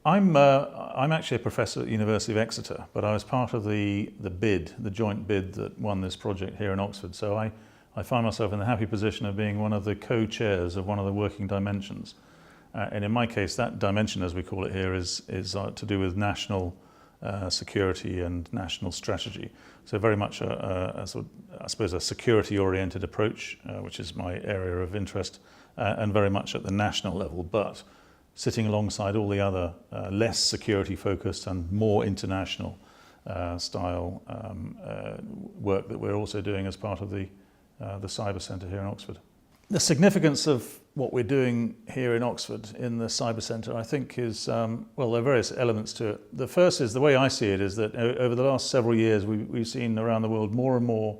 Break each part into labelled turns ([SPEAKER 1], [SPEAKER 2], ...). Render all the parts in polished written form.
[SPEAKER 1] I'm actually a professor at the University of Exeter, but I was part of the joint bid that won this project here in Oxford. So I find myself in the happy position of being one of the co-chairs of one of the working dimensions. And in my case, that dimension, as we call it here, is to do with national security and national strategy. So very much a sort of, I suppose, a security-oriented approach, which is my area of interest, and very much at the national level, but sitting alongside all the other less security-focused and more international style work that we're also doing as part of the Cyber Centre here in Oxford. The significance of what we're doing here in Oxford in the Cyber Centre, I think, is, well, there are various elements to it. The first is, the way I see it, is that over the last several years we've seen around the world more and more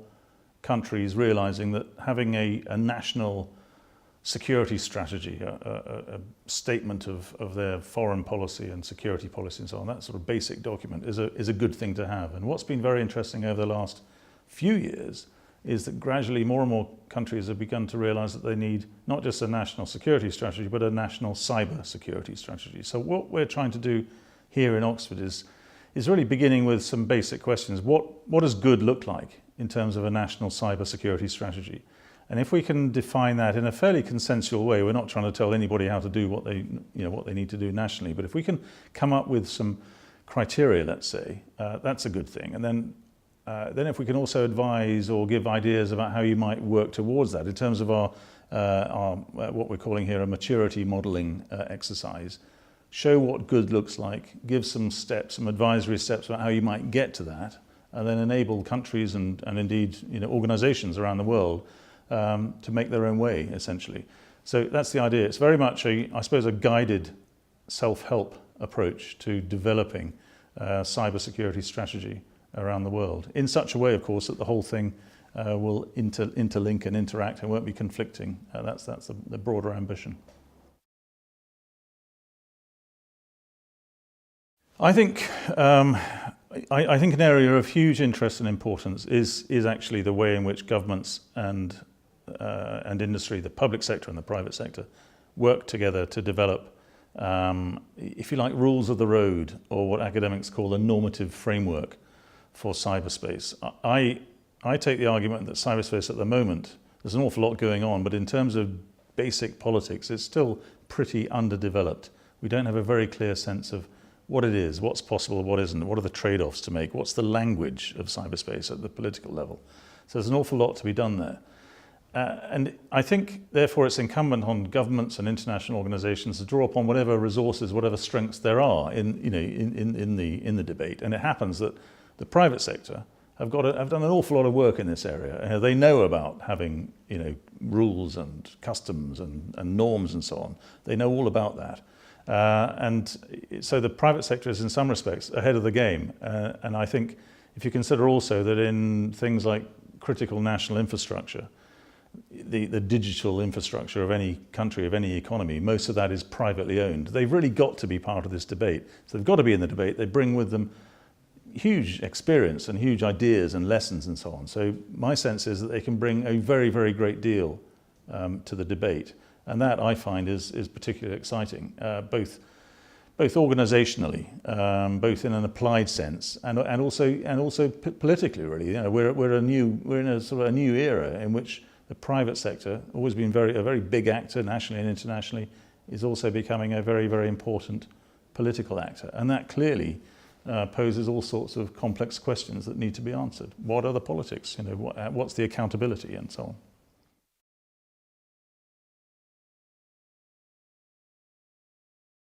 [SPEAKER 1] countries realising that having a national security strategy, a statement of their foreign policy and security policy and so on, that sort of basic document is a good thing to have. And what's been very interesting over the last few years is that gradually more and more countries have begun to realise that they need not just a national security strategy, but a national cyber security strategy. So what we're trying to do here in Oxford is really beginning with some basic questions. What does good look like in terms of a national cyber security strategy? And if we can define that in a fairly consensual way, we're not trying to tell anybody how to do what they need to do nationally, but if we can come up with some criteria, let's say, that's a good thing. And then if we can also advise or give ideas about how you might work towards that in terms of our what we're calling here a maturity modelling exercise, show what good looks like, give some steps, some advisory steps about how you might get to that, and then enable countries and indeed organisations around the world to make their own way, essentially. So that's the idea. It's very much, I suppose, a guided self-help approach to developing cyber security strategy around the world, in such a way, of course, that the whole thing will interlink and interact and won't be conflicting. That's the broader ambition. I think an area of huge interest and importance is actually the way in which governments and industry, the public sector and the private sector, work together to develop, if you like, rules of the road, or what academics call a normative framework for cyberspace. I take the argument that cyberspace at the moment, there's an awful lot going on, but in terms of basic politics, it's still pretty underdeveloped. We don't have a very clear sense of what it is, what's possible, what isn't, what are the trade-offs to make, what's the language of cyberspace at the political level. So there's an awful lot to be done there. And I think, therefore, it's incumbent on governments and international organisations to draw upon whatever resources, whatever strengths there are in the debate. And it happens that the private sector have done an awful lot of work in this area. They know about having rules and customs and norms and so on. They know all about that. And so the private sector is in some respects ahead of the game. And I think if you consider also that in things like critical national infrastructure, the digital infrastructure of any country, of any economy, most of that is privately owned. They've really got to be part of this debate. So they've got to be in the debate. They bring with them huge experience and huge ideas and lessons and so on. So my sense is that they can bring a very, very great deal to the debate. And that, I find, is particularly exciting, both organisationally, both in an applied sense, and also politically. Really, we're in a sort of a new era in which the private sector, always been a very big actor nationally and internationally, is also becoming a very, very important political actor, and that clearly poses all sorts of complex questions that need to be answered. What are the politics? What's the accountability, and so on.